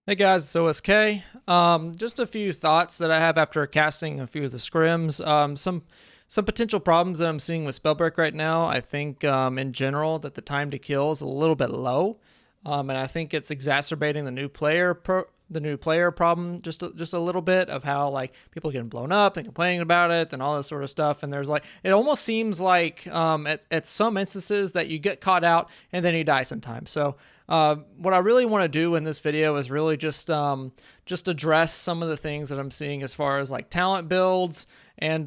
Hey guys, it's OSK. Just a few thoughts that I have after casting a few of the scrims. Some potential problems that I'm seeing with Spellbreak right now. I think in general that the time to kill is a little bit low, and I think it's exacerbating the new player problem just a little bit of how like people are getting blown up and complaining about it and all this sort of stuff. And there's like it almost seems like at some instances that you get caught out and then you die sometimes. So what I really want to do in this video is really just address some of the things that I'm seeing as far as like talent builds and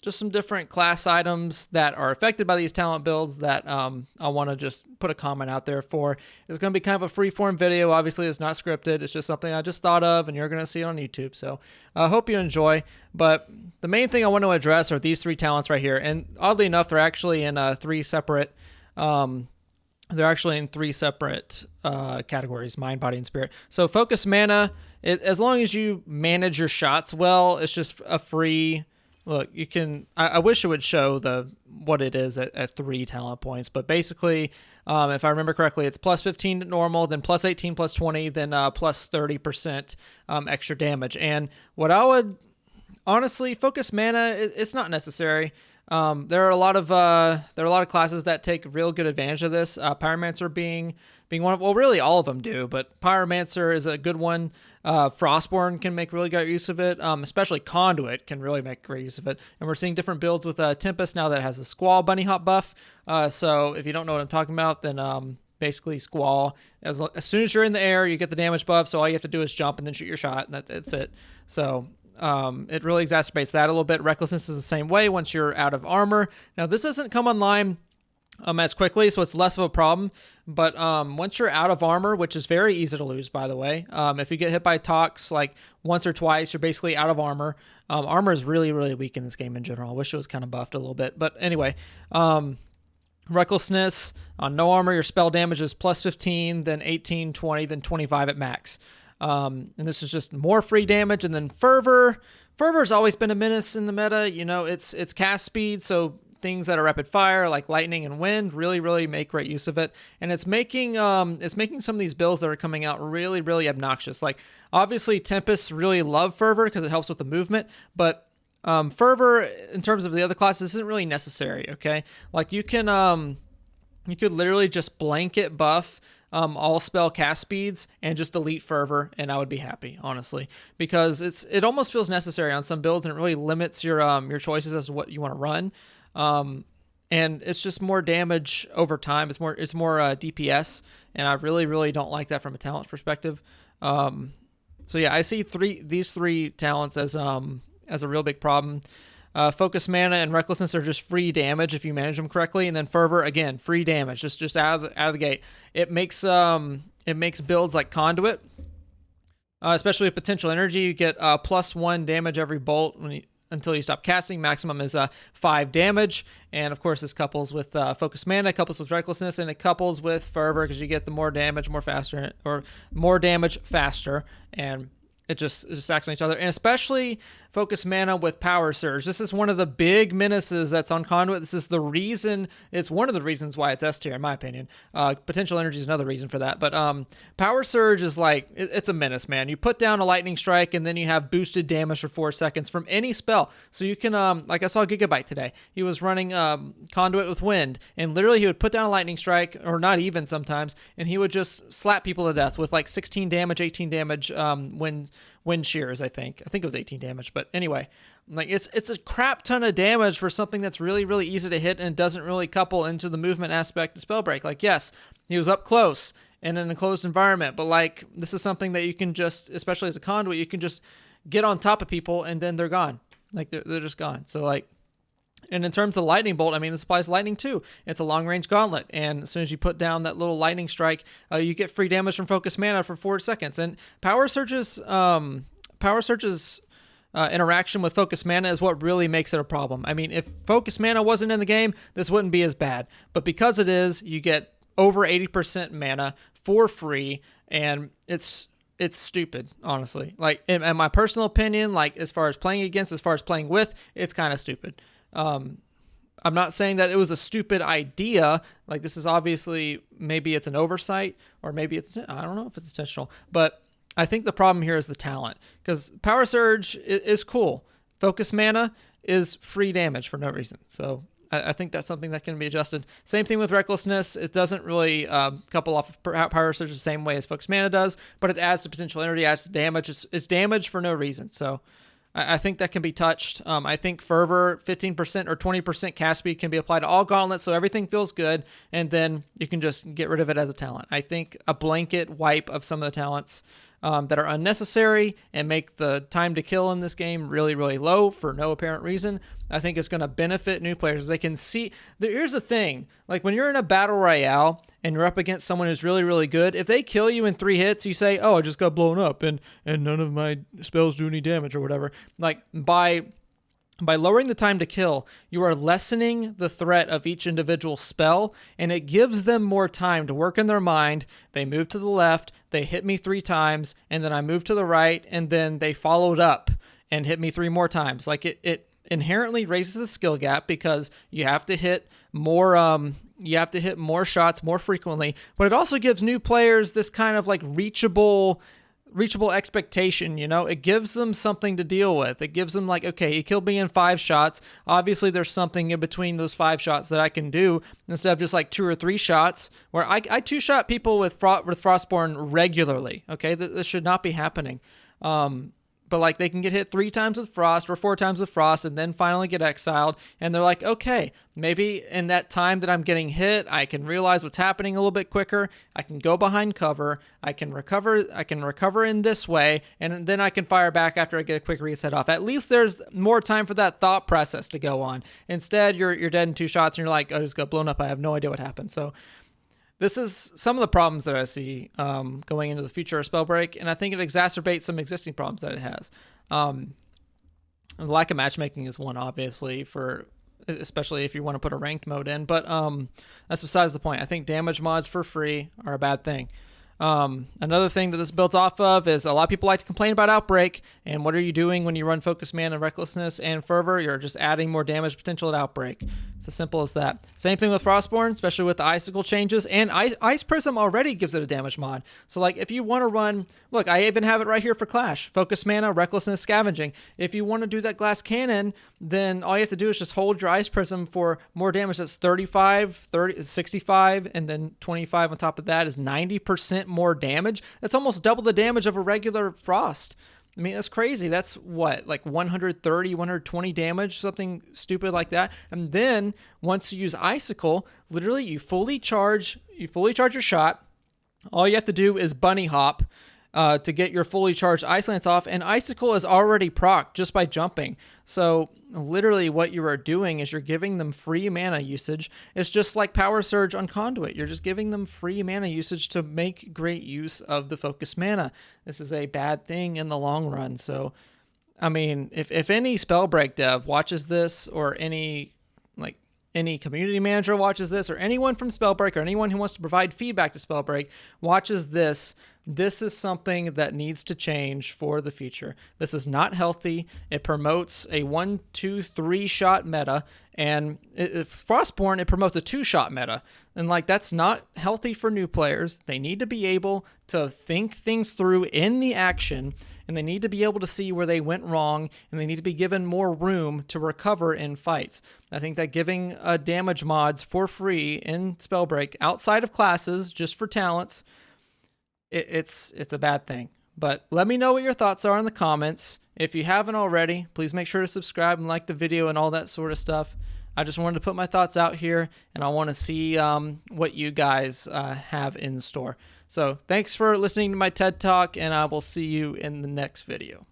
just some different class items that are affected by these talent builds that I want to just put a comment out there for. It's going to be kind of a free-form video. Obviously, it's not scripted. It's just something I just thought of, and you're going to see it on YouTube. So I hope you enjoy. But the main thing I want to address are these three talents right here. And oddly enough, they're actually in three separate categories: mind, body, and spirit. So focus mana, as long as you manage your shots well, it's just a free look. You can I wish it would show what it is at 3 talent points, but basically if I remember correctly, it's plus 15 to normal, then plus 18, plus 20, then plus 30% extra damage. And what I would honestly, focus mana, it's not necessary. There are a lot of classes that take real good advantage of this. Pyromancer being one of, well, really all of them do, but Pyromancer is a good one. Frostborn can make really great use of it. Especially Conduit can really make great use of it. And we're seeing different builds with Tempest now that has a Squall Bunny Hop buff. So if you don't know what I'm talking about, then basically Squall, as soon as you're in the air, you get the damage buff. So all you have to do is jump and then shoot your shot, and that's it. So it really exacerbates that a little bit. Recklessness is the same way once you're out of armor. Now, this doesn't come online as quickly, so it's less of a problem. But once you're out of armor, which is very easy to lose, by the way, if you get hit by Tox like once or twice, you're basically out of armor. Armor is really, really weak in this game in general. I wish it was kind of buffed a little bit. But anyway, Recklessness, on no armor, your spell damage is plus 15, then 18, 20, then 25 at max. And this is just more free damage. And then Fervor. Fervor's always been a menace in the meta. You know, it's cast speed, so things that are rapid fire like lightning and wind really make great use of it. And it's making some of these builds that are coming out really obnoxious. Like obviously Tempests really love Fervor because it helps with the movement, but Fervor in terms of the other classes isn't really necessary. Okay, like you could literally just blanket buff all spell cast speeds and just delete Fervor, and I would be happy, honestly, because it almost feels necessary on some builds, and it really limits your choices as to what you want to run. And it's just more damage over time. It's more DPS, and I really don't like that from a talent perspective. So yeah, I see these three talents as a real big problem. Focus mana and recklessness are just free damage if you manage them correctly, and then fervor, again, free damage just out of the gate. It makes builds like conduit, especially with potential energy. You get +1 damage every bolt until you stop casting. Maximum is 5 damage, and of course this couples with focus mana, couples with recklessness, and it couples with fervor because you get the more damage faster, and it just acts on each other. And especially focus mana with power surge. This is one of the big menaces that's on conduit. This is it's one of the reasons why it's S tier, in my opinion. Potential energy is another reason for that, but power surge is like, it's a menace, man. You put down a lightning strike and then you have boosted damage for 4 seconds from any spell. So you can like I saw Gigabyte today, he was running conduit with wind, and literally he would put down a lightning strike, or not even sometimes, and he would just slap people to death with like 16 damage, 18 damage when wind shears. I think it was 18 damage, but anyway, like it's a crap ton of damage for something that's really easy to hit, and it doesn't really couple into the movement aspect of Spellbreak. Like, yes, he was up close and in a closed environment, but like this is something that you can just, especially as a conduit, you can just get on top of people and then they're gone. Like they're just gone. So like, and in terms of lightning bolt, I mean, this applies to lightning too. It's a long range gauntlet, and as soon as you put down that little lightning strike, you get free damage from focus mana for 4 seconds. And power surge's interaction with focus mana is what really makes it a problem. I mean, if focus mana wasn't in the game, this wouldn't be as bad. But because it is, you get over 80% mana for free, and it's stupid, honestly. Like in my personal opinion, like as far as playing against, as far as playing with, it's kind of stupid. I'm not saying that it was a stupid idea. Like, this is obviously, maybe it's an oversight, or maybe I don't know if it's intentional, but I think the problem here is the talent, because Power Surge is cool. Focus Mana is free damage for no reason. So I think that's something that can be adjusted. Same thing with Recklessness. It doesn't really couple off of Power Surge the same way as Focus Mana does, but it adds to potential energy, adds to damage. It's damage for no reason. So I think that can be touched. I think Fervor, 15% or 20% cast speed can be applied to all gauntlets, so everything feels good, and then you can just get rid of it as a talent. I think a blanket wipe of some of the talents that are unnecessary and make the time to kill in this game really, really low for no apparent reason, I think is going to benefit new players. They can see, here's the thing, like when you're in a battle royale and you're up against someone who's really, really good, if they kill you in 3 hits, you say, oh, I just got blown up and none of my spells do any damage or whatever. Like by lowering the time to kill, you are lessening the threat of each individual spell, and it gives them more time to work in their mind. They move to the left, they hit me 3 times, and then I move to the right, and then they followed up and hit me 3 more times. Like it inherently raises the skill gap because you have to hit more shots more frequently, but it also gives new players this kind of like reachable expectation, you know? It gives them something to deal with. It gives them like, okay, he killed me in 5 shots. Obviously, there's something in between those 5 shots that I can do instead of just like 2 or 3 shots where I 2-shot people with Frostborn regularly, okay? This should not be happening. But like they can get hit 3 times with Frost or 4 times with Frost and then finally get exiled. And they're like, okay, maybe in that time that I'm getting hit, I can realize what's happening a little bit quicker. I can go behind cover. I can recover in this way. And then I can fire back after I get a quick reset off. At least there's more time for that thought process to go on. Instead, you're dead in 2 shots and you're like, oh, I just got blown up. I have no idea what happened. So this is some of the problems that I see going into the future of Spellbreak, and I think it exacerbates some existing problems that it has. The lack of matchmaking is one, obviously, especially if you want to put a ranked mode in, but that's besides the point. I think damage mods for free are a bad thing. Another thing that this builds off of is a lot of people like to complain about Outbreak, and what are you doing when you run Focus Mana, Recklessness, and Fervor? You're just adding more damage potential at Outbreak. It's as simple as that. Same thing with Frostborn, especially with the Icicle changes, and Ice Prism already gives it a damage mod. So like if you want to run, look, I even have it right here for Clash, Focus Mana, Recklessness, Scavenging. If you want to do that Glass Cannon, then all you have to do is just hold your Ice Prism for more damage. That's 35, 65, and then 25 on top of that is 90% more damage. That's almost double the damage of a regular Frost. I mean, that's crazy. That's what, like 130, 120 damage, something stupid like that. And then once you use Icicle, literally you fully charge your shot. All you have to do is bunny hop to get your fully charged Ice Lance off, and Icicle is already procced just by jumping. So literally what you are doing is you're giving them free mana usage. It's just like Power Surge on Conduit. You're just giving them free mana usage to make great use of the Focus Mana. This is a bad thing in the long run. So, I mean, if any Spellbreak dev watches this, or any community manager watches this, or anyone from Spellbreak, or anyone who wants to provide feedback to Spellbreak watches this, this is something that needs to change for the future. This is not healthy. It promotes a 1, 2, 3 shot meta, and Frostborn, it promotes a 2-shot meta. And like that's not healthy for new players. They need to be able to think things through in the action, and they need to be able to see where they went wrong, and they need to be given more room to recover in fights. I think that giving damage mods for free in Spellbreak outside of classes, just for talents, it's a bad thing. But let me know what your thoughts are in the comments. If you haven't already, please make sure to subscribe and like the video and all that sort of stuff. I just wanted to put my thoughts out here, and I want to see what you guys have in store. So thanks for listening to my TED Talk, and I will see you in the next video.